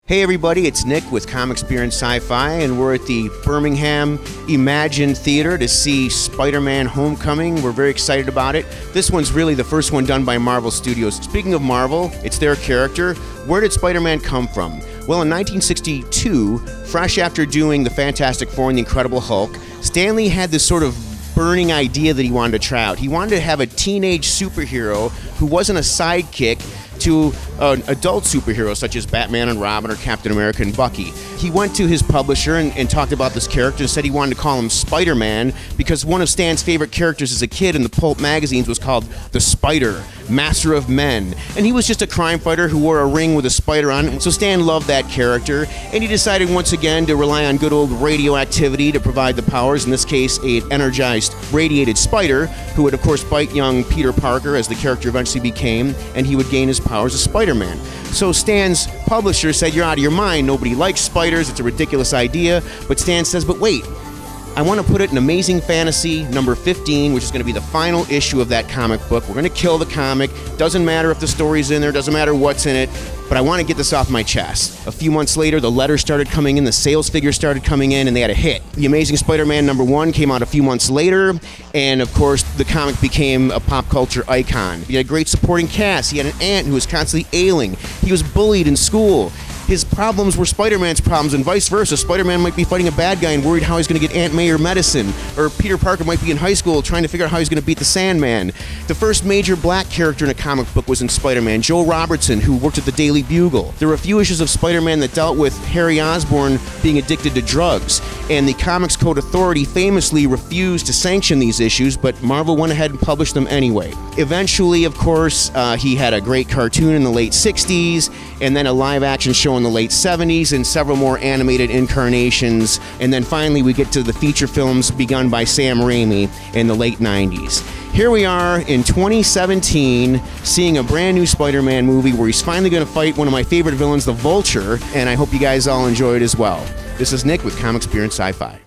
Hey everybody, it's Nick with Comics Beer and Sci-Fi, and we're at the Birmingham Imagine Theater to see Spider-Man Homecoming. We're very excited about it. This one's really the first one done by Marvel Studios. Speaking of Marvel, it's their character. Where did Spider-Man come from? Well, in 1962, fresh after doing the Fantastic Four and the Incredible Hulk, Stan Lee had this sort of burning idea that he wanted to try out. He wanted to have a teenage superhero who wasn't a sidekick to an adult superhero such as Batman and Robin or Captain America and Bucky. He went to his publisher and talked about this character and said he wanted to call him Spider-Man because one of Stan's favorite characters as a kid in the pulp magazines was called the Spider, Master of Men. And he was just a crime fighter who wore a ring with a spider on it. So Stan loved that character, and he decided once again to rely on good old radioactivity to provide the powers, in this case an energized radiated spider who would of course bite young Peter Parker, as the character eventually became, and he would gain his powers as Spider-Man. So Stan's publisher said, "You're out of your mind, nobody likes spiders, it's a ridiculous idea." But Stan says, "But wait, I want to put it in Amazing Fantasy number 15, which is going to be the final issue of that comic book. We're going to kill the comic. Doesn't matter if the story's in there, doesn't matter what's in it, but I want to get this off my chest." A few months later, the letters started coming in, the sales figures started coming in, and they had a hit. The Amazing Spider-Man number 1 came out a few months later, and of course, the comic became a pop culture icon. He had a great supporting cast. He had an aunt who was constantly ailing. He was bullied in school. His problems were Spider-Man's problems, and vice versa. Spider-Man might be fighting a bad guy and worried how he's going to get Aunt May her medicine. Or Peter Parker might be in high school trying to figure out how he's going to beat the Sandman. The first major black character in a comic book was in Spider-Man, Joe Robertson, who worked at the Daily Bugle. There were a few issues of Spider-Man that dealt with Harry Osborn being addicted to drugs, and the Comics Code Authority famously refused to sanction these issues, but Marvel went ahead and published them anyway. Eventually, of course, he had a great cartoon in the late 60s, and then a live-action show in the late 70s, and several more animated incarnations, and then finally we get to the feature films begun by Sam Raimi in the late 90s. Here we are in 2017 seeing a brand new Spider-Man movie where he's finally going to fight one of my favorite villains, the Vulture, and I hope you guys all enjoy it as well. This is Nick with Comics Beer and Sci-Fi.